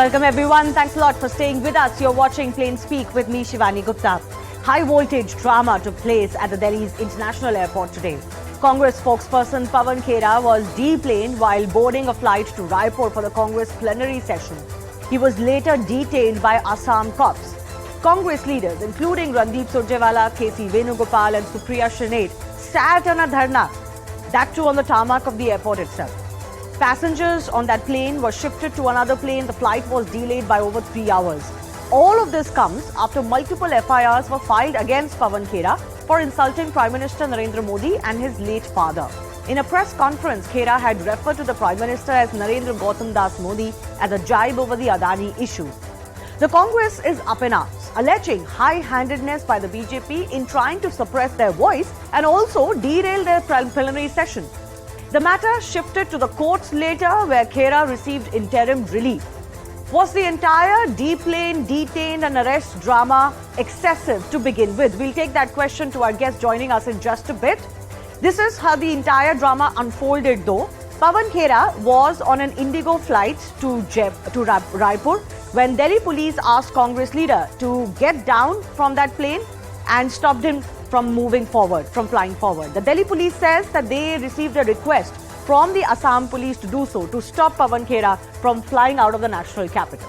Welcome everyone. Thanks a lot for staying with us. You're watching Plain Speak with me, Shivani Gupta. High voltage drama took place at the Delhi's International Airport today. Congress spokesperson Pawan Khera was deplaned while boarding a flight to Raipur for the Congress plenary session. He was later detained by Assam cops. Congress leaders, including Randeep Surjewala, K.C. Venugopal and Supriya Shrinate, sat on a dharna, that too on the tarmac of the airport itself. Passengers on that plane were shifted to another plane. The flight was delayed by over 3 hours. All of this comes after multiple FIRs were filed against Pawan Khera for insulting Prime Minister Narendra Modi and his late father. In a press conference, Khera had referred to the Prime Minister as Narendra Gautam Das Modi as a jibe over the Adani issue. The Congress is up in arms, alleging high-handedness by the BJP in trying to suppress their voice and also derail their plenary session. The matter shifted to the courts later, where Khera received interim relief. Was the entire deplaned, detained and arrest drama excessive to begin with? We'll take that question to our guest joining us in just a bit. This is how the entire drama unfolded though. Pawan Khera was on an Indigo flight to Raipur when Delhi police asked Congress leader to get down from that plane and stopped him from moving forward, from flying forward. The Delhi police says that they received a request from the Assam Police to do so, to stop Pawan Khera from flying out of the national capital.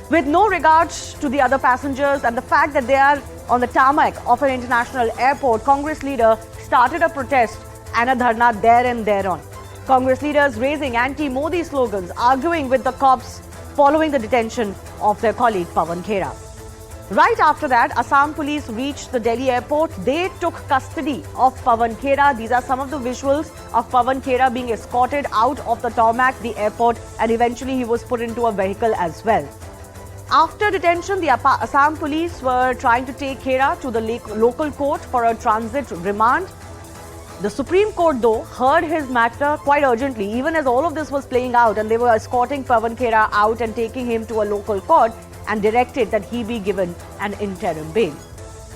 With no regards to the other passengers and the fact that they are on the tarmac of an international airport, Congress leader started a protest and a dharna there and thereon. Congress leaders raising anti-Modi slogans, arguing with the cops following the detention of their colleague Pawan Khera. Right after that, Assam Police reached the Delhi airport. They took custody of Pawan Khera. These are some of the visuals of Pawan Khera being escorted out of the tarmac, the airport, and eventually he was put into a vehicle as well. After detention, the Assam Police were trying to take Khera to the local court for a transit remand. The Supreme Court, though, heard his matter quite urgently, even as all of this was playing out, and they were escorting Pawan Khera out and taking him to a local court, and directed that he be given an interim bail.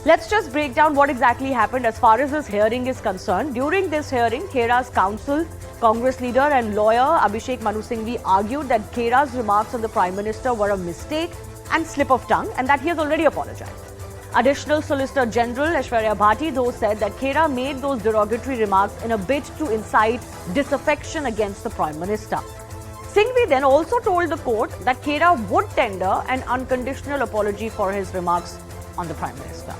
Let's just break down what exactly happened as far as this hearing is concerned. During this hearing, Khera's counsel, Congress leader and lawyer Abhishek Manu Singhvi argued that Khera's remarks on the Prime Minister were a mistake and slip of tongue and that he has already apologized. Additional Solicitor General Aishwarya Bhati, though, said that Khera made those derogatory remarks in a bid to incite disaffection against the Prime Minister. Singhvi then also told the court that Khera would tender an unconditional apology for his remarks on the Prime Minister.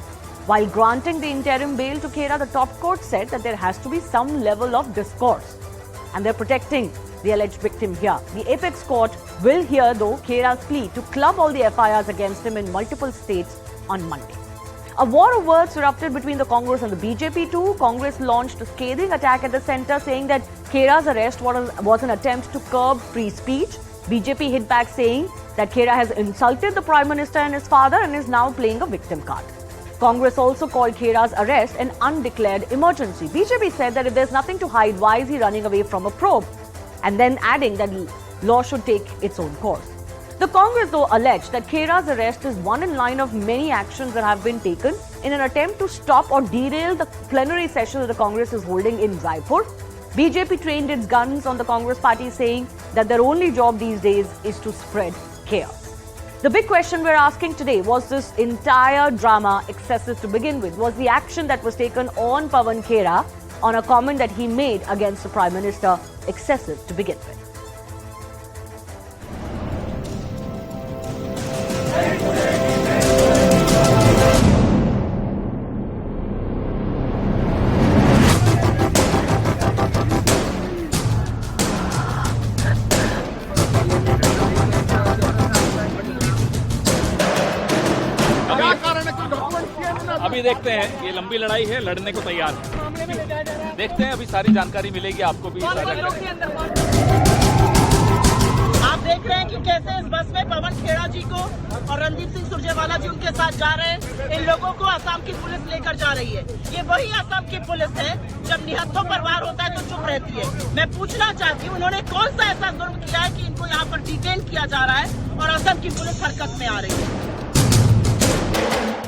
While granting the interim bail to Khera, the top court said that there has to be some level of discourse. And they're protecting the alleged victim here. The apex court will hear, though, Khera's plea to club all the FIRs against him in multiple states on Monday. A war of words erupted between the Congress and the BJP too. Congress launched a scathing attack at the centre, saying that Khera's arrest was an attempt to curb free speech. BJP hit back saying that Khera has insulted the Prime Minister and his father and is now playing a victim card. Congress also called Khera's arrest an undeclared emergency. BJP said that if there's nothing to hide, why is he running away from a probe? And then adding that law should take its own course. The Congress, though, alleged that Khera's arrest is one in line of many actions that have been taken in an attempt to stop or derail the plenary session that the Congress is holding in Raipur. BJP trained its guns on the Congress party, saying that their only job these days is to spread chaos. The big question we're asking today, was this entire drama excessive to begin with? Was the action that was taken on Pawan Khera on a comment that he made against the Prime Minister excessive to begin with? अभी देखते हैं, ये लंबी लड़ाई है, लड़ने को तैयार है। देखते हैं, अभी सारी जानकारी मिलेगी आपको भी। आप देख रहे हैं कि कैसे इस बस में पवन खेड़ा जी को और रणदीप सिंह सुरजेवाला जी उनके साथ जा रहे हैं। इन लोगों को असम की पुलिस लेकर जा रही है। ये वही असम की पुलिस है, जब निहत्थों पर वार होता है तो चुप रहती है। मैं पूछना चाहती हूँ, उन्होंने कौन सा ऐसा जुर्म किया है कि इनको यहाँ पर डिटेन किया जा रहा है और असम की पुलिस हरकत में आ रही है?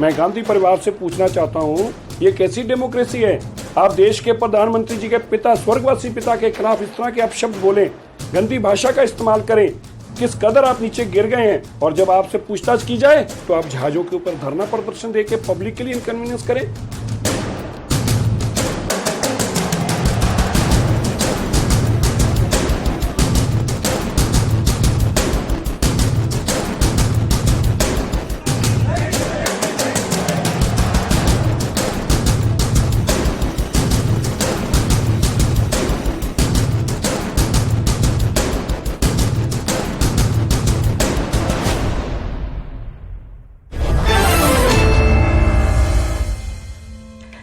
मैं गांधी परिवार से पूछना चाहता हूं, ये कैसी डेमोक्रेसी है? आप देश के प्रधानमंत्री जी के पिता, स्वर्गवासी पिता के खिलाफ इस तरह के अपशब्द बोलें, गंदी भाषा का इस्तेमाल करें। किस कदर आप नीचे गिर गए हैं, और जब आपसे पूछताछ की जाए तो आप जहाजों के ऊपर धरना प्रदर्शन देके पब्लिक के लिए इनकन्वीनियंस करें।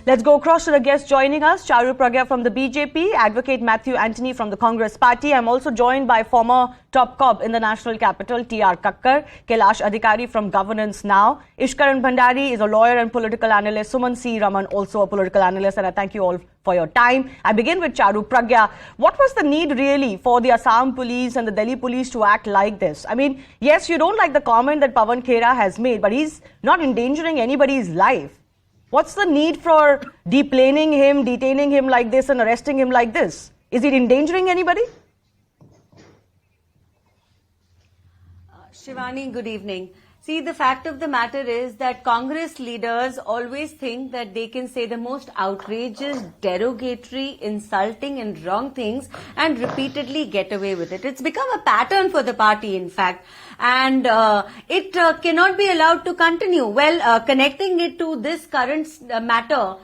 Let's go across to the guests joining us. Charu Pragya from the BJP, Advocate Matthew Antony from the Congress Party. I'm also joined by former top cop in the national capital, T.R. Kakkar, Kailash Adhikari from Governance Now. Ishkaran Bhandari is a lawyer and political analyst. Suman C. Raman, also a political analyst. And I thank you all for your time. I begin with Charu Pragya. What was the need really for the Assam Police and the Delhi Police to act like this? I mean, yes, you don't like the comment that Pawan Khera has made, but he's not endangering anybody's life. What's the need for deplaning him, detaining him like this and arresting him like this? Is it endangering anybody? Shivani, good evening. See, the fact of the matter is that Congress leaders always think that they can say the most outrageous, derogatory, insulting and wrong things and repeatedly get away with it. It's become a pattern for the party, in fact. And it cannot be allowed to continue. Well, connecting it to this current matter,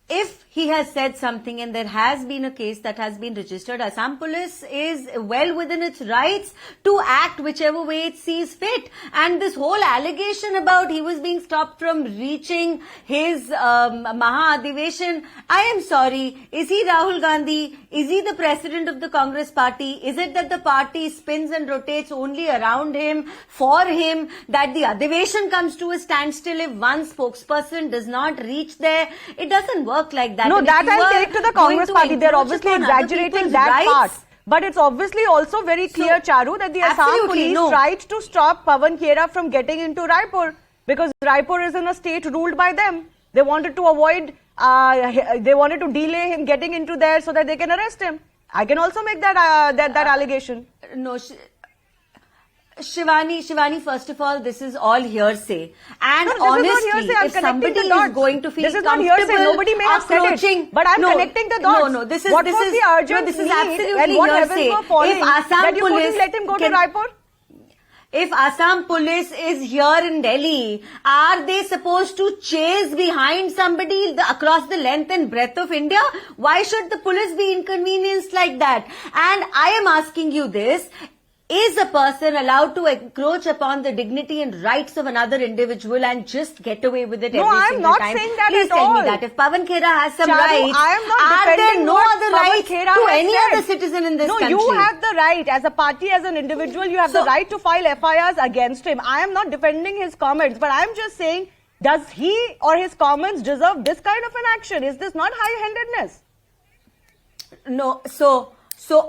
if he has said something and there has been a case that has been registered, Assam Police is well within its rights to act whichever way it sees fit. And this whole allegation about he was being stopped from reaching his Maha-Adhiveshan, I am sorry, is he Rahul Gandhi? Is he the president of the Congress party? Is it that the party spins and rotates only around him, for him, that the Adhiveshan comes to a standstill if one spokesperson does not reach there? It doesn't work like that. No, And that if you I'll are take to the going Congress to party. They're encroach obviously upon other exaggerating people's that rights, part. But it's obviously also very clear, Charu, that the Assam Absolutely, Police no. tried to stop Pawan Khera from getting into Raipur because Raipur is in a state ruled by them. They wanted to avoid, they wanted to delay him getting into there so that they can arrest him. I can also make that that allegation. No, Shivani, first of all, this is all hearsay. And No, this honestly, is not hearsay. I'm if connecting somebody the is dots. going to feel This is not hearsay. comfortable Nobody may have said approaching, it. But I'm connecting the dots. No, this is what this was is the urgent this is need absolutely and what hearsay. heavens were falling If Assam that you Police couldn't let him go to Raipur? If Assam Police is here in Delhi, are they supposed to chase behind somebody across the length and breadth of India? Why should the police be inconvenienced like that? And I am asking you this. Is a person allowed to encroach upon the dignity and rights of another individual and just get away with it No, every I am single not time? saying that Please at tell all. me that. If Pawan Khera has some Charu, rights, I am not are there defending no what other Pawan rights Khera to has any said. other citizen in this No, country? you have the right as a party, as an individual, you have the right to file FIRs against him. I am not defending his comments, but I am just saying, does he or his comments deserve this kind of an action? Is this not high-handedness? No, so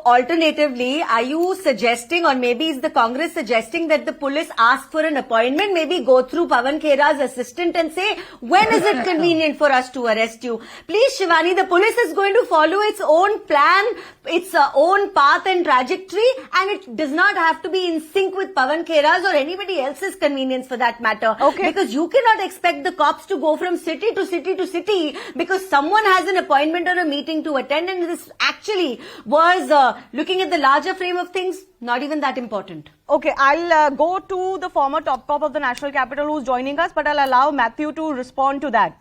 alternatively, are you suggesting, or maybe is the Congress suggesting that the police ask for an appointment, maybe go through Pawan Khera's assistant and say, when is it convenient for us to arrest you? Please, Shivani, the police is going to follow its own plan, its own path and trajectory, and it does not have to be in sync with Pawan Khera's or anybody else's convenience for that matter. Okay. Because you cannot expect the cops to go from city to city to city because someone has an appointment or a meeting to attend, and this actually was looking at the larger frame of things, not even that important. Okay, I'll go to the former top cop of the national capital who's joining us, but I'll allow Matthew to respond to that.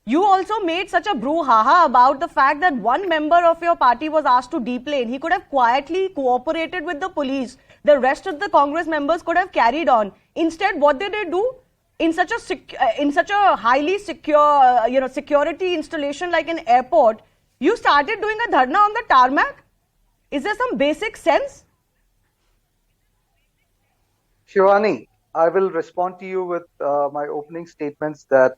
You also made such a brouhaha about the fact that one member of your party was asked to deplane. He could have quietly cooperated with the police. The rest of the Congress members could have carried on. Instead, what did they do? In such a highly secure, security installation like an airport, you started doing a dharna on the tarmac? Is there some basic sense? Shivani, I will respond to you with my opening statements that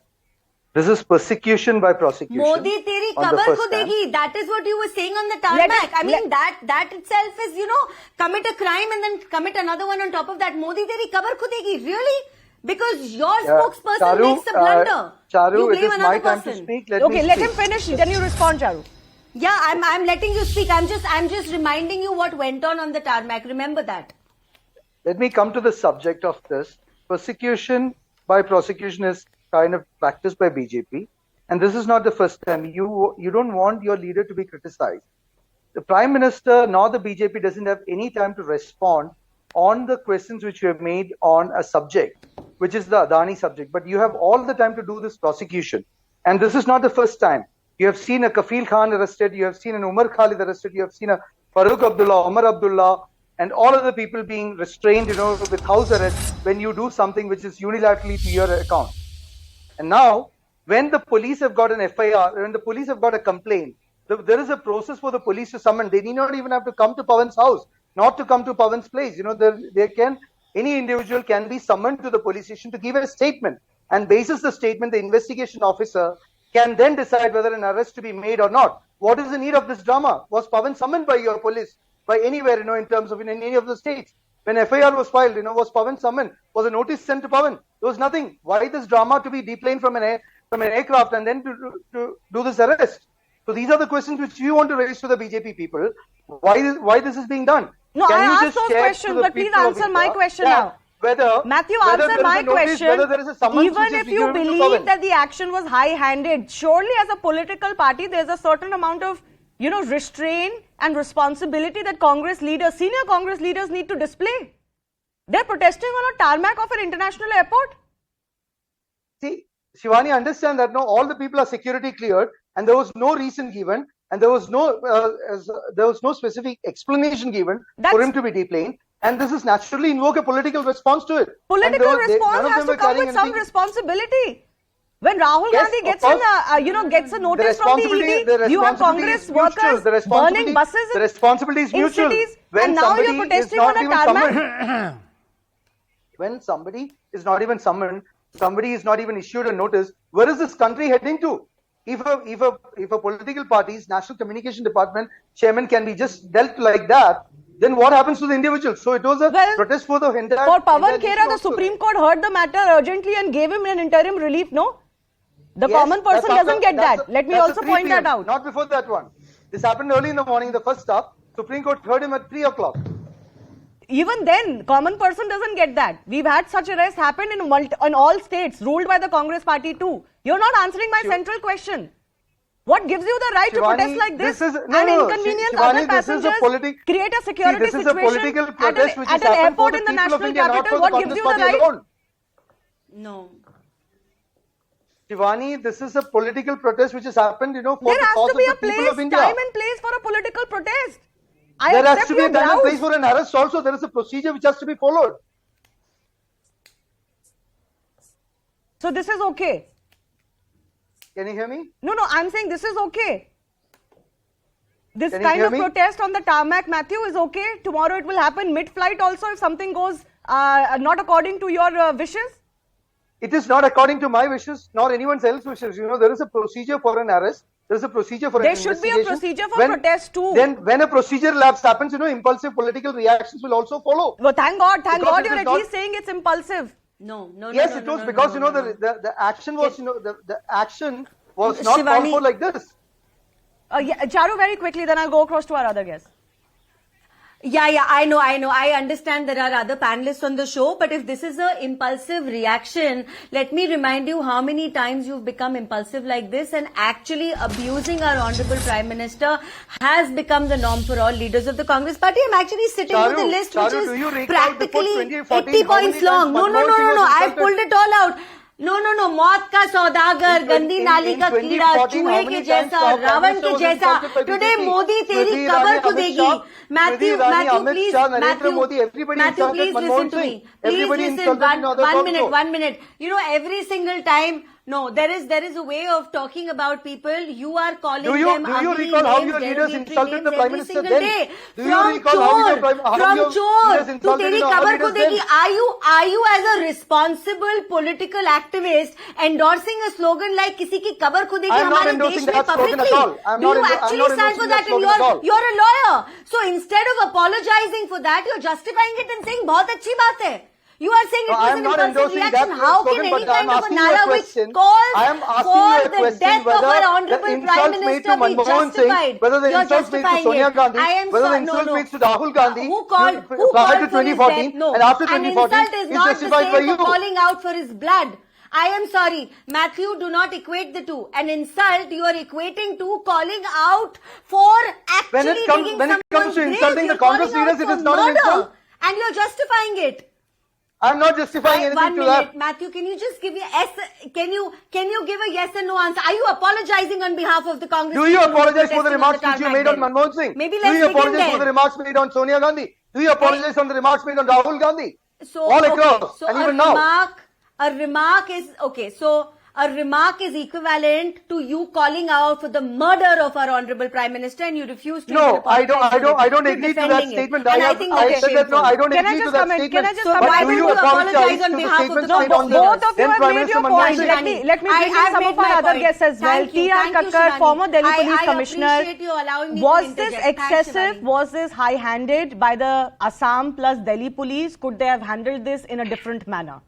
this is persecution by prosecution. Modi teri on the kabar first ko stand. degi. That is what you were saying on the tarmac. I mean, that itself is, commit a crime and then commit another one on top of that. Modi teri kabar ko degi. Really? Because your spokesperson Charu, makes a blunder. Charu, you it blame is my another time person. to speak. Let him finish. Then you respond, Charu. Yeah, I'm letting you speak. I'm just reminding you what went on the tarmac. Remember that. let me come to the subject of this. Persecution by prosecution is kind of practiced by BJP, and this is not the first time. You don't want your leader to be criticized. The Prime Minister nor the BJP doesn't have any time to respond on the questions which you have made on a subject, which is the Adani subject. But you have all the time to do this prosecution. And this is not the first time. You have seen a Kafil Khan arrested, you have seen an Umar Khalid arrested, you have seen a Farooq Abdullah, Umar Abdullah, and all other people being restrained, with house arrest when you do something which is unilaterally to your account. And now, when the police have got an FIR, when the police have got a complaint, there is a process for the police to summon. They need not even have to come to Pawan's house, not to come to Pawan's place. Any individual can be summoned to the police station to give a statement. And basis the statement, the investigation officer can then decide whether an arrest to be made or not. What is the need of this drama? Was Pawan summoned by your police, by anywhere, in terms of in any of the states? When FIR was filed, was Pawan summoned? Was a notice sent to Pawan? There was nothing. Why this drama to be deplaned from an aircraft and then to do this arrest? So these are the questions which we want to raise to the BJP people. Why this is being done? No, I asked those questions, but please answer my question now. Matthew, answer my question. Even if you believe that the action was high-handed, surely as a political party, there's a certain amount of, restraint and responsibility that senior Congress leaders need to display. They're protesting on a tarmac of an international airport. See, Shivani, understand that now all the people are security cleared, and there was no reason given, and there was no specific explanation given for him to be deplaned. And this is naturally invoke a political response to it. Political response has to come with some responsibility. When Rahul Gandhi gets a notice from the ED, you have Congress workers burning buses in cities, and now you're protesting on a tarmac. When somebody is not even summoned, somebody is not even issued a notice, where is this country heading to? If a political party's National Communication Department chairman can be just dealt like that, then what happens to the individual? So it was a protest for the entire... For Pawan Khera, the Supreme Court heard the matter urgently and gave him an interim relief, no? The common person doesn't get that. Let me also point that out. Not before that one. This happened early in the morning, the first stop. Supreme Court heard him at 3 o'clock. Even then, common person doesn't get that. We've had such arrests happen in all states, ruled by the Congress party too. You're not answering my central question. What gives you the right to protest like this and inconvenience other passengers, create a security situation at an airport in the national capital? What gives you the right? No. Shivani, this is a political protest which has happened, for the cause of the people of India. There has to be a time and place for a political protest. There has to be a time and place for an arrest also. There is a procedure which has to be followed. So this is okay? Can you hear me? No, I'm saying this is okay. This kind of protest on the tarmac, Matthew, is okay. Tomorrow it will happen mid-flight also if something goes not according to your wishes. It is not according to my wishes, nor anyone's else wishes. There is a procedure for an arrest. There is a procedure for an investigation. There should be a procedure for protest too. Then when a procedure lapse happens, impulsive political reactions will also follow. Well, thank God you're at least saying it's impulsive. No. Yes, it was because the action was the action was not called for like this. Charu, very quickly, then I'll go across to our other guests. Yeah, I know. I understand there are other panelists on the show, but if this is an impulsive reaction, let me remind you how many times you've become impulsive like this, and actually abusing our Honorable Prime Minister has become the norm for all leaders of the Congress party. I'm actually sitting with a list which is practically 80 points long. No. I've pulled it all out. No. मौत का सौदागर, गंदी नाली का कीड़ा, चूहे के जैसा, रावण के जैसा. Today Modi तेरी कबर को देगी. Matthew, please listen to me. Please listen. 1 minute. Every single time. No, there is a way of talking about people. You are calling them ugly names. Do you recall how your leaders insulted the Prime Minister then? From chore to teri kabar ko degi. Are you as a responsible political activist endorsing a slogan like kisi ki kabar ko degi hamare desh mein publicly? Do you actually stand for that? And you're a lawyer. So instead of apologizing for that, you're justifying it and saying bahut achhi baat hai. You are saying it No, was I an am not impulsive endorsing reaction. that How slogan, can but any I am kind of a asking you a nara which question. calls I am asking for you a the question death of whether our the honorable Prime insults made Minister to be Manmohan Singh, justified? whether the You're insults made to justifying Sonia it. Gandhi, I am whether the no, insults no. made to Rahul Gandhi, Who called prior to for his 2014 death? No. and after An 2014 insult is is not the justified by same you. for calling out for his blood. I am sorry. Matthew, do not equate the two. An insult, you are equating to calling out for actually digging when it comes someone's to grave. insulting the You're calling Congress out leaders, it for is not an murder. insult. And you're justifying it. I'm not justifying anything One to minute, that. Matthew, can you just give me can you give a yes and no answer? Are you apologizing on behalf of the Congress? Do you people who apologize for the protested on remarks the which you tarmac made on then? Manmohan Singh? Maybe Do let's you begin apologize for the then. remarks made on Sonia Gandhi? Do you apologize on the remarks made on Rahul Gandhi? So, All across, okay, so and even now. a remark is okay. So a remark is equivalent to you calling out for the murder of our honorable Prime Minister, and you refuse to. No, I don't You're agree to that defending it. statement. And I think I that's said that no, shameful. I don't Can I agree to just that come in? statement. Can I just So come why in? But do don't you you apologize apologize on to the behalf of statements the made on Congress the Both of you then have Prime made Minister your Manmohan point. Singh? Let me bring in I've some made of our my other point. guests as well. Thank you. T.R. Thank you, Kakkar, Shivani. former Delhi Police I Commissioner. appreciate you allowing me to Was this interject. Thanks, excessive? Shivani. Was this high-handed by the Assam plus Delhi Police? Could they have handled this in a different manner?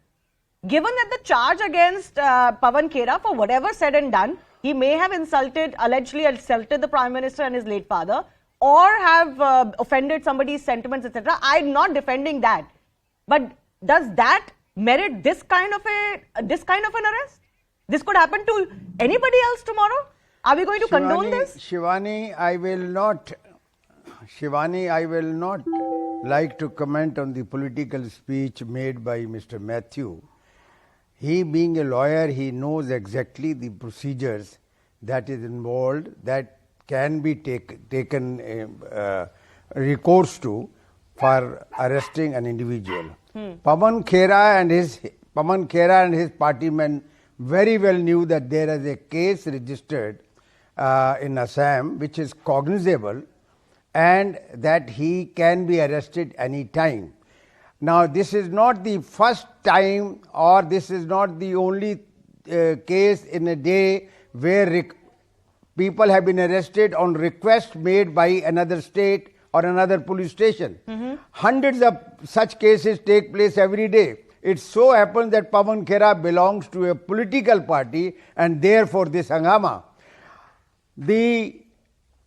Given that the charge against Pawan Khera, for whatever said and done, he may have allegedly insulted the Prime Minister and his late father, or have offended somebody's sentiments, etc. I'm not defending that, but does that merit this kind of an arrest? This could happen to anybody else tomorrow. Are we going to condone this? Shivani, I will not like to comment on the political speech made by Mr. Matthew. He being a lawyer, he knows exactly the procedures that is involved, that can be taken recourse to for arresting an individual. Pawan Khera and his party men very well knew that there is a case registered in Assam which is cognizable, and that he can be arrested any time. Now, this is not the first time, or this is not the only case in a day where people have been arrested on request made by another state or another police station. Hundreds of such cases take place every day. It so happens that Pawan Khera belongs to a political party, and therefore this hangama. The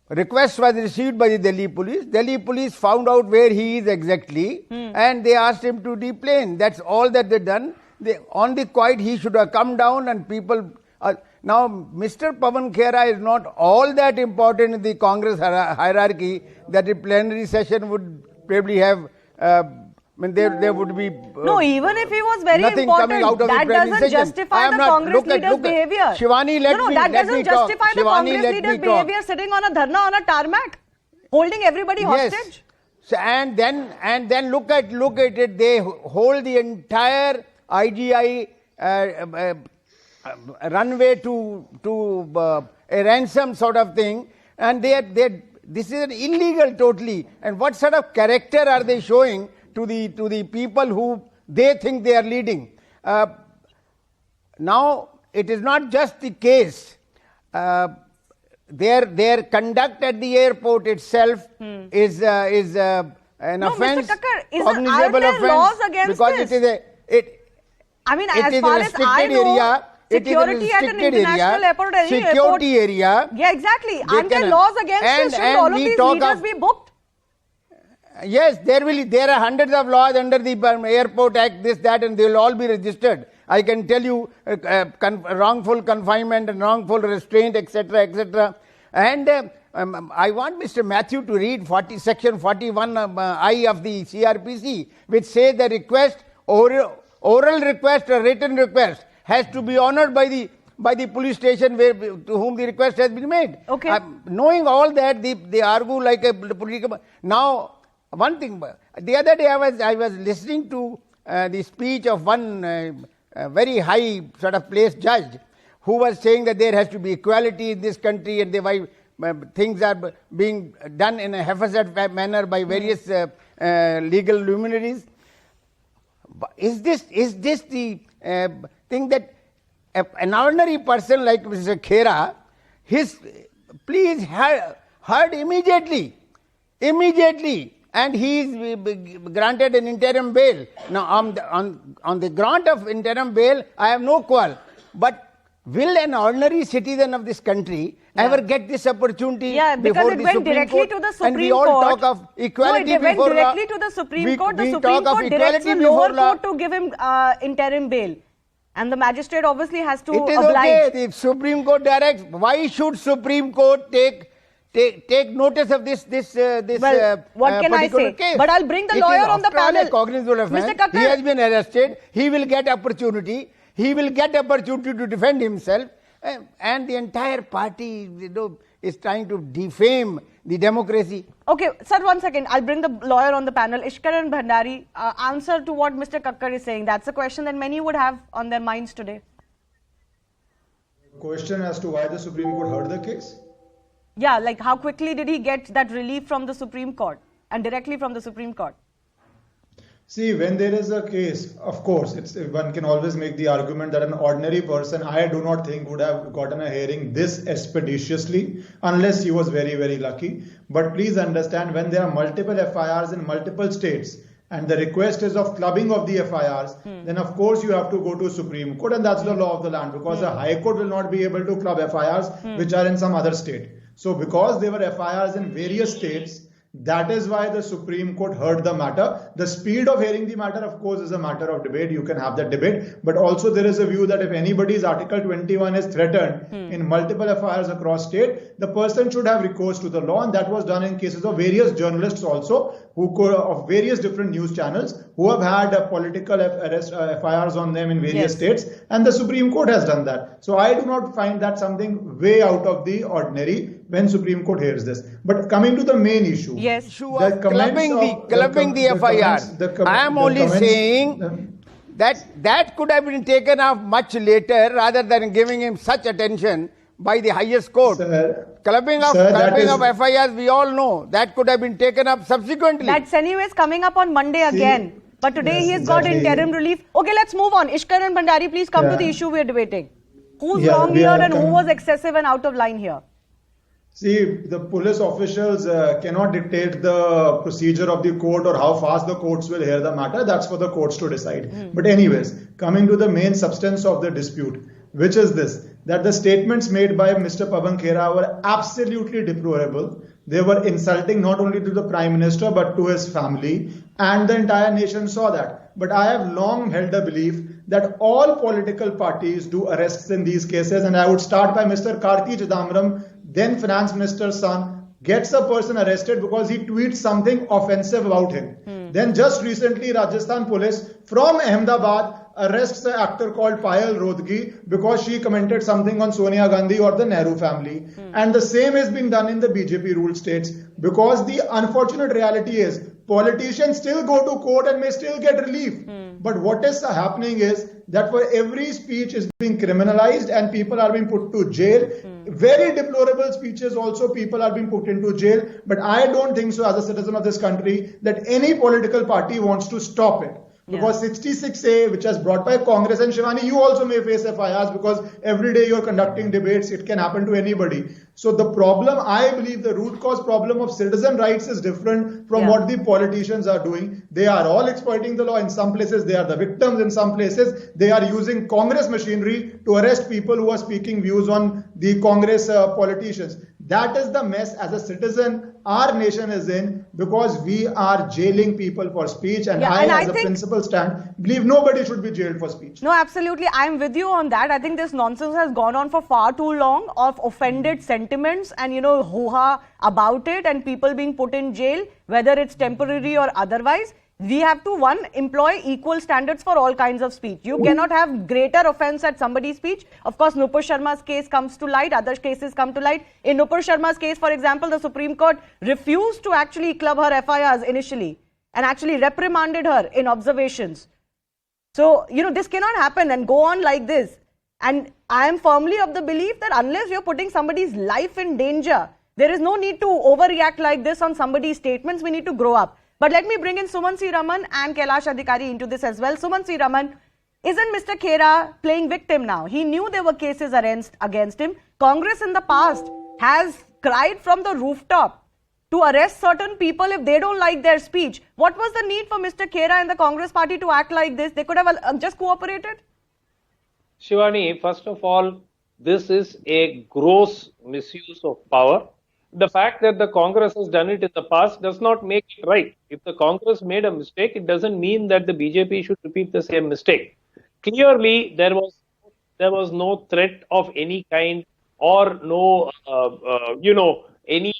request was received by the Delhi Police. Delhi Police found out where he is exactly, and they asked him to deplane. That's all that they done. On the quiet, he should have come down, and people. Now, Mr. Pawan Khera is not all that important in the Congress hierarchy that a plenary session would probably have. There would be No, even if he was very nothing important, coming out of that the plenary doesn't session. justify the Congress leader's behavior. Shivani, that doesn't justify the Congress leader's behavior sitting on a dharna on a tarmac, holding everybody hostage. So, and then look at it. They hold the entire IGI runway to a ransom sort of thing, and this is an illegal totally. And what sort of character are they showing to the people who they think they are leading? Now, it is not just the case. Their conduct at the airport itself is an offence, Mr. Kakkar, cognizable are there laws offence, against because this? I mean, as far as I know, security at an international airport or any airport. Security area. Yeah, exactly. Aren't there laws against this? Should all of these leaders be booked? Yes, there are hundreds of laws under the Airport Act, this, that, and they will all be registered. I can tell you wrongful confinement and wrongful restraint, etc., etc. And I want Mr. Matthew to read section 41I of the CRPC, which says the request, oral request or written request, has to be honored by the police station to whom the request has been made. Okay. Knowing all that, they argue like a political. Now, one thing, the other day I was listening to the speech of one very high sort of placed judge who was saying that there has to be equality in this country, and things are being done in a haphazard manner by various legal luminaries. Is this the thing that an ordinary person like Mr. Khera, his pleas heard immediately, and he is granted an interim bail. Now, on the grant of interim bail, I have no quarrel. But will an ordinary citizen of this country ever get this opportunity because before it the went Supreme directly Court? to the Supreme And we all Court. talk of equality it went before law. directly to the Supreme Court. The We Supreme talk of Court directs the equality lower before law. court to give him interim bail. And the magistrate obviously has to It is oblige. okay. The Supreme Court directs. Why should Supreme Court take notice of this what can I particular say? case? But I'll bring the It is lawyer on the after all panel. a cognizable offense. Mr. Kakkar. He has been arrested. He will get opportunity. He will get opportunity to defend himself. And the entire party, is trying to defame the democracy. Okay, sir, 1 second. I'll bring the lawyer on the panel. Ishkaran Bhandari, answer to what Mr. Kakkar is saying. That's a question that many would have on their minds today. Question as to why the Supreme Court heard the case? Yeah, like how quickly did he get that relief from the Supreme Court and directly from the Supreme Court? See, when there is a case, of course, one can always make the argument that an ordinary person, I do not think, would have gotten a hearing this expeditiously, unless he was very, very lucky. But please understand, when there are multiple FIRs in multiple states, and the request is of clubbing of the FIRs, then of course you have to go to Supreme Court, and that's the law of the land, because the High Court will not be able to club FIRs which are in some other state. So because there were FIRs in various states, that is why the Supreme Court heard the matter. The speed of hearing the matter, of course, is a matter of debate. You can have that debate. But also there is a view that if anybody's Article 21 is threatened in multiple FIRs across state, the person should have recourse to the law. And that was done in cases of various journalists also, of various different news channels, who have had political FIRs on them in various states. And the Supreme Court has done that. So I do not find that something way out of the ordinary when Supreme Court hears this. But coming to the main issue. Yes. Clubbing the FIR. I am only saying that could have been taken up much later rather than giving him such attention by the highest court. Clubbing of FIRs, we all know, that could have been taken up subsequently. That's anyways coming up on Monday again. But today he has got interim relief. Okay, let's move on. Ishkaran Bhandari, please come to the issue we are debating. Who's wrong here and who was excessive and out of line here? See, the police officials cannot dictate the procedure of the court or how fast the courts will hear the matter. That's for the courts to decide. But anyways, coming to the main substance of the dispute, which is this, that the statements made by Mr. Pawan Khera were absolutely deplorable. They were insulting not only to the Prime Minister but to his family, and the entire nation saw that. But I have long held a belief that all political parties do arrests in these cases, and I would start by Mr. Karti Chidambaram, then Finance Minister's son, gets a person arrested because he tweets something offensive about him. Then just recently, Rajasthan Police from Ahmedabad arrests an actor called Payal Rodgi because she commented something on Sonia Gandhi or the Nehru family. And the same has been done in the BJP ruled states, because the unfortunate reality is politicians still go to court and may still get relief. But what is happening is that for every speech is being criminalized and people are being put to jail. Very deplorable speeches also, people are being put into jail. But I don't think so, as a citizen of this country, that any political party wants to stop it. Because 66A, which has brought by Congress, and Shivani, you also may face FIRs because every day you're conducting debates, it can happen to anybody. So the problem, I believe the root cause problem of citizen rights is different from what the politicians are doing. They are all exploiting the law. In some places, they are the victims. In some places, they are using Congress machinery to arrest people who are speaking views on the Congress politicians. That is the mess as a citizen our nation is in, because we are jailing people for speech, and I as a principal stand, believe nobody should be jailed for speech. No, absolutely. I'm with you on that. I think this nonsense has gone on for far too long, of offended sentiments and, hoo-ha about it and people being put in jail, whether it's temporary or otherwise. We have to, employ equal standards for all kinds of speech. You cannot have greater offense at somebody's speech. Of course, Nupur Sharma's case comes to light, other cases come to light. In Nupur Sharma's case, for example, the Supreme Court refused to actually club her FIRs initially and actually reprimanded her in observations. So, this cannot happen and go on like this. And I am firmly of the belief that unless you're putting somebody's life in danger, there is no need to overreact like this on somebody's statements. We need to grow up. But let me bring in Suman C. Raman and Kailash Adhikari into this as well. Suman C. Raman, isn't Mr. Khera playing victim now? He knew there were cases against him. Congress in the past has cried from the rooftop to arrest certain people if they don't like their speech. What was the need for Mr. Khera and the Congress party to act like this? They could have just cooperated. Shivani, first of all, this is a gross misuse of power. The fact that the Congress has done it in the past does not make it right. If the Congress made a mistake, it doesn't mean that the BJP should repeat the same mistake. Clearly, there was no threat of any kind or no, any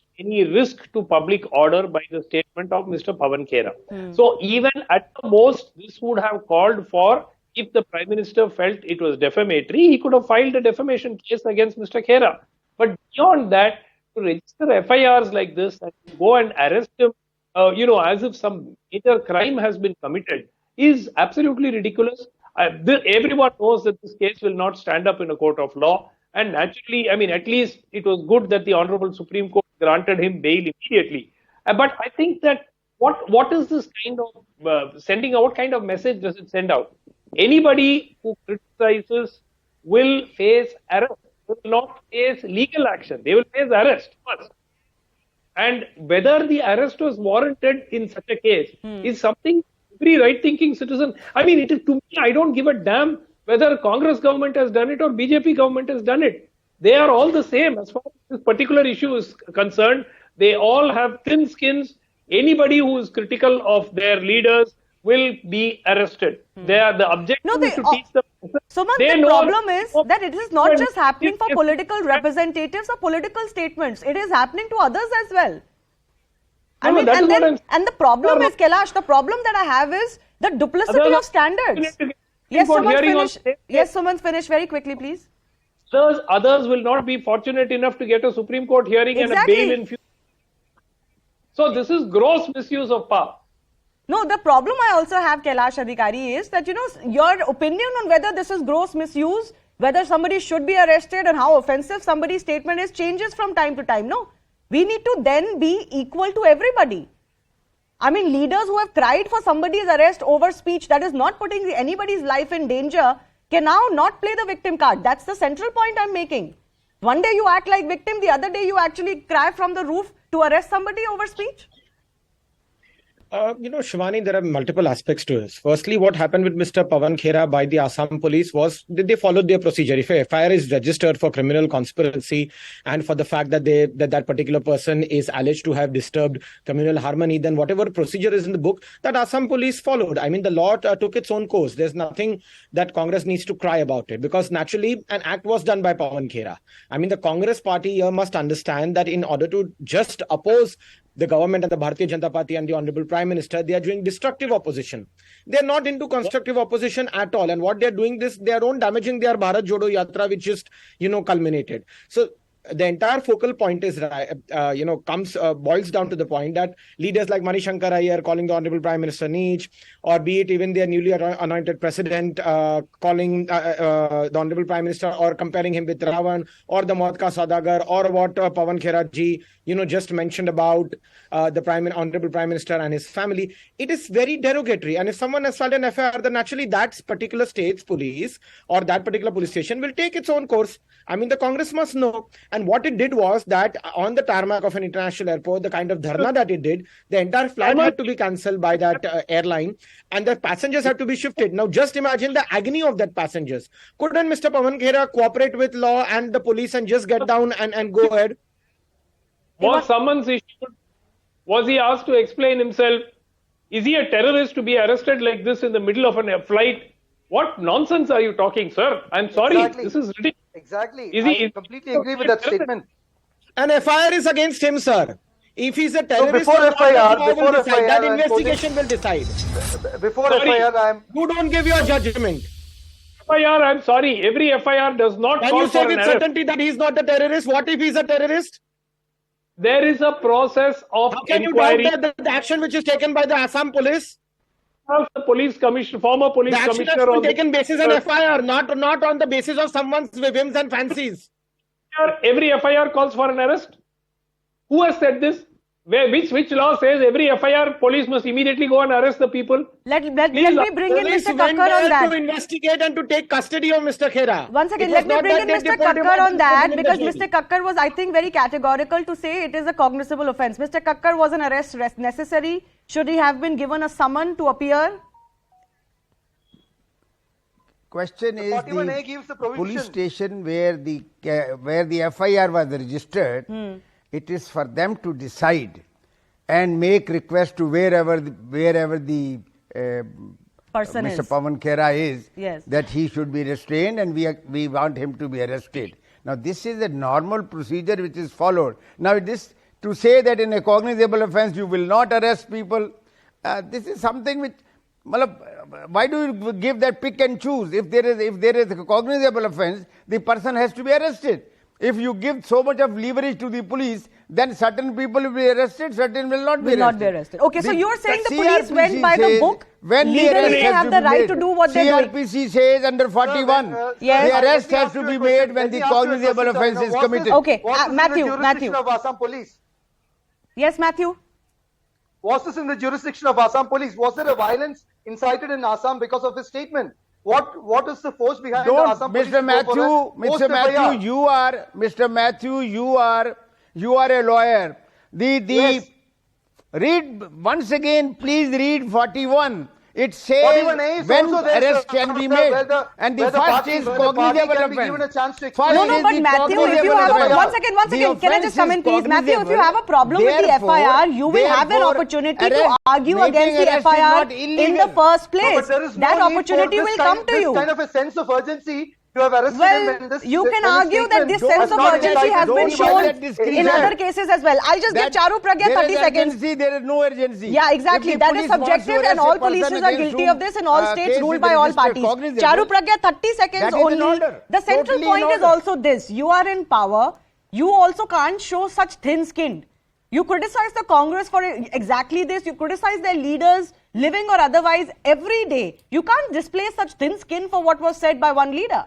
risk to public order by the statement of Mr. Pawan Khera. So even at the most, this would have called for, if the Prime Minister felt it was defamatory, he could have filed a defamation case against Mr. Khera. But beyond that, to register FIRs like this and go and arrest him, as if some major crime has been committed, is absolutely ridiculous. Everyone knows that this case will not stand up in a court of law. And naturally, at least it was good that the Honorable Supreme Court granted him bail immediately. But I think that what is this kind of sending out? What kind of message does it send out? Anybody who criticizes will face arrest, will not face legal action. They will face arrest first. And whether the arrest was warranted in such a case is something every right-thinking citizen. It is, to me, I don't give a damn whether Congress government has done it or BJP government has done it. They are all the same as far as this particular issue is concerned. They all have thin skins. Anybody who is critical of their leaders will be arrested. The objective is to teach them. Suman, the problem is that it is not just happening for political representatives or political statements. It is happening to others as well. And the problem is, Kailash, the problem that I have is the duplicity of standards. Yes, Suman, finish very quickly, please. Others will not be fortunate enough to get a Supreme Court hearing and a bail in future. So this is gross misuse of power. No, the problem I also have, Kailash Adhikari, is that, your opinion on whether this is gross misuse, whether somebody should be arrested and how offensive somebody's statement is, changes from time to time. No, we need to then be equal to everybody. Leaders who have cried for somebody's arrest over speech that is not putting anybody's life in danger can now not play the victim card. That's the central point I'm making. One day you act like victim, the other day you actually cry from the roof to arrest somebody over speech. Shivani, there are multiple aspects to this. Firstly, what happened with Mr. Pawan Khera by the Assam Police was they followed their procedure. If a FIR is registered for criminal conspiracy and for the fact that that particular person is alleged to have disturbed communal harmony, then whatever procedure is in the book, that Assam Police followed. The law took its own course. There's nothing that Congress needs to cry about it, because naturally an act was done by Pawan Khera. The Congress party here must understand that in order to just oppose the government and the Bharatiya Janata Party and the Honorable Prime Minister, they are doing destructive opposition. They are not into constructive opposition at all. And what they are doing they are damaging their Bharat Jodo Yatra, which just, culminated. So the entire focal point is, boils down to the point that leaders like Manishankar Iyer calling the Honorable Prime Minister Neech, or be it even their newly anointed president calling the Honorable Prime Minister or comparing him with Ravan, or the Matka Sadagar, or what Pawan Khera ji, just mentioned about the Honorable Prime Minister and his family. It is very derogatory. And if someone has filed an FIR, then naturally that particular state's police or that particular police station will take its own course. The Congress must know. And what it did was that on the tarmac of an international airport, the kind of dharna that it did, the entire flight had to be cancelled by that airline, and the passengers had to be shifted. Now, just imagine the agony of that passengers. Couldn't Mr. Pawan Khera cooperate with law and the police and just get down and go ahead? Was summons issued? Was he asked to explain himself? Is he a terrorist to be arrested like this in the middle of a flight? What nonsense are you talking, sir? I'm sorry. Exactly. This is ridiculous. Exactly. I completely agree with that statement. An FIR is against him, sir. If he's a terrorist, before FIR, that investigation will decide. Before FIR, You don't give your judgment. FIR, I'm sorry. Every FIR does not Can call you say for with an arrest. certainty that he's not a terrorist? What if he's a terrorist? There is a process of How can inquiry. you doubt that the action which is taken by the Assam Police? The police commissioner, former police The action commissioner, has been taken basis an FIR, not on the basis of someone's whims and fancies. every FIR calls for an arrest. Who has said this? Which law says every FIR police must immediately go and arrest the people? Let me bring in Police Mr. went Kakkar there on that. to investigate and to take custody of Mr. Khera. Once again, It let was me not bring that in they Mr. deported Kakkar him on that, because immediately. Mr. Kakkar was, I think, very categorical to say it is a cognizable offence. Mr. Kakkar, was an arrest necessary? Should he have been given a summon to appear? Question is 41A gives the the provision. police station where the FIR was registered. It is for them to decide and make request to wherever the Person Mr. is. Pawan Khera is, Yes. that he should be restrained, and we want him to be arrested. Now this is a normal procedure which is followed. Now this, to say that in a cognizable offence you will not arrest people, this is something which, why do you give that pick and choose? If there is a cognizable offence, the person has to be arrested. If you give so much of leverage to the police, then certain people will be arrested, certain will not be arrested. Okay, so you're saying the police went by the book? When the Legally arrest they has have to the be right made. to do what they're doing. CRPC says under 41, Yes. the arrest has to be made when the cognizable offence is committed. Okay, Was this Matthew, in the jurisdiction of Assam Police? Yes, Matthew? Was this in the jurisdiction of Assam Police? Was there a violence incited in Assam because of his statement? What is the force behind the Don't, Assam Police? Mr. Matthew, you are a lawyer. Yes. Read once again, please read 41. It says 41A is when also there, arrest sir, can be where made, the- and the where the first party- is where the party cognizable can be given a offence. chance to First explain. No, is but the Matthew, if you cognizable have offence. one second, The can I just come in, offence please? is Matthew, if you have a cognizable. problem with the Therefore- FIR, you will have an therefore, opportunity to arrest- argue making against the arrest is FIR not in illegal. the first No, place. but there is no That need for opportunity this will kind- come to you. This kind of a sense of urgency to have arrested him Well, in this. you can when his argue that this statement sense has of not urgency incited has been anybody. shown that discretion. in other cases as well. I'll just give Charu Pragya 30 seconds. There is no urgency. Yeah, exactly. If the That is police wants to subjective, arrest and a all person polices are against guilty whom, of this in all states, case ruled is by all registered parties. cognizable, Charu Pragya, 30 seconds that is in only. order. The central Totally in point is order. also this. You are in power. You also can't show such thin-skinned. You criticize the Congress for exactly this. You criticize their leaders, living or otherwise, every day. You can't display such thin skin for what was said by one leader.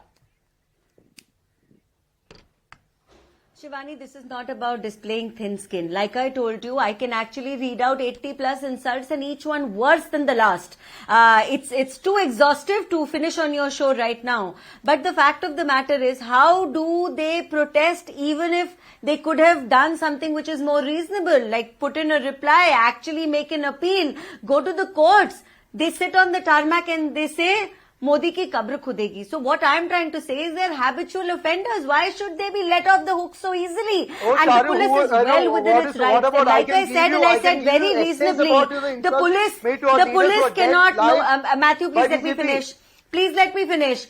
Shivani, this is not about displaying thin skin. Like I told you, I can actually read out 80 plus insults and each one worse than the last. It's too exhaustive to finish on your show right now. But the fact of the matter is, how do they protest even if they could have done something which is more reasonable, like put in a reply, actually make an appeal, go to the courts. They sit on the tarmac and they say, Modi ki kabr khudegi. So what I am trying to say is they're habitual offenders. Why should they be let off the hook so easily? Oh, And Charu, the police is well within its rights. And like I said, and I said very reasonably, the police cannot, no, Matthew, please let me finish. Please let me finish.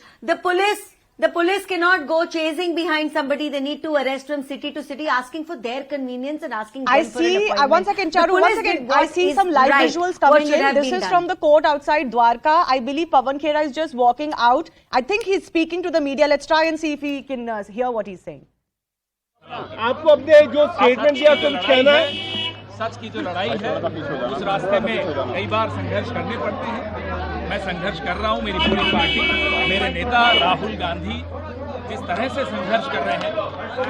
The police cannot go chasing behind somebody. They need to arrest from city to city, asking for their convenience and asking them I for an see, appointment. one second, Charu, The one police second. did what I see is some live right. visuals What coming should in. have This been is done. from the court outside Dwarka. I believe Pawan Khera is just walking out. I think he's speaking to the media. Let's try and see if he can hear what he's saying. आपको अपने जो statement दिया तुम कहना है सच की जो लड़ाई है उस रास्ते में कई बार संघर्ष करने पड़ते हैं। मैं संघर्ष कर रहा हूं, मेरी पूरी पार्टी, मेरे नेता राहुल गांधी जिस तरह से संघर्ष कर रहे हैं,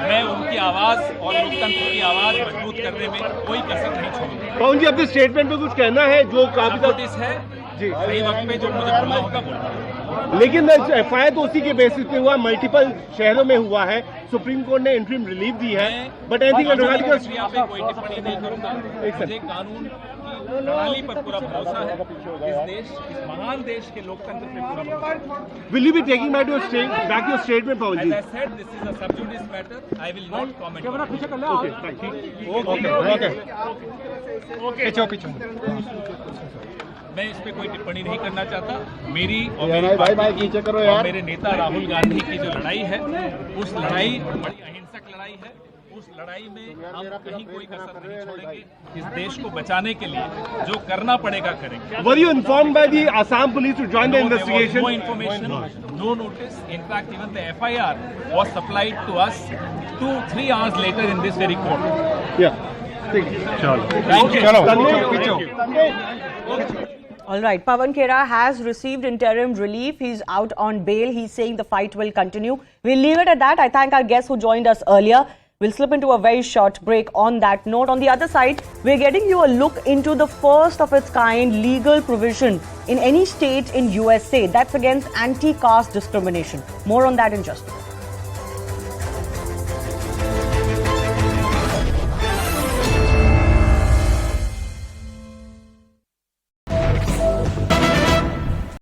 मैं उनकी आवाज और लोकतंत्र की आवाज मजबूत करने में कोई कसर नहीं छोड़ूंगा। पवन जी अपने स्टेटमेंट में कुछ कहना है जो काफी नोटिस है जी, सही वक्त पे जो मुझे बोलना होगा बोलूंगा। लेकिन एफआईआर तो उसी के बेसिस पे हुआ, मल्टीपल शहरों में हुआ है, सुप्रीम कोर्ट ने इंटरिम रिलीफ दी है, बट एनीथिंग प्रक्रिया पे कोई टिप्पणी नहीं करूंगा। मुझे कानून की प्रणाली पर पूरा भरोसा है। इस देश, इस महान देश के लोकतंत्र पे पूरा भरोसा है। Will you be taking back your statement Pawan ji? As I said, this is a sub judice matter. I will not comment. मैं इस पे कोई टिप्पणी नहीं करना चाहता। मेरी और मेरे नेता राहुल गांधी की जो लड़ाई है, उस लड़ाई बड़ी अहिंसक लड़ाई है। उस लड़ाई में हम कहीं कोई कसर नहीं छोड़ेंगे। इस देश को बचाने के लिए जो करना पड़ेगा करेंगे। Were you informed by the Assam police to join the investigation? No information, no notice. In fact, even the FIR was supplied to us 2-3 hours later in this very court. Yeah. Thank you. All right, Pawan Khera has received interim relief. He's out on bail. He's saying the fight will continue. We'll leave it at that. I thank our guests who joined us earlier. We'll slip into a very short break on that note. On the other side, we're getting you a look into the first of its kind legal provision in any state in USA that's against anti-caste discrimination. More on that in just a minute.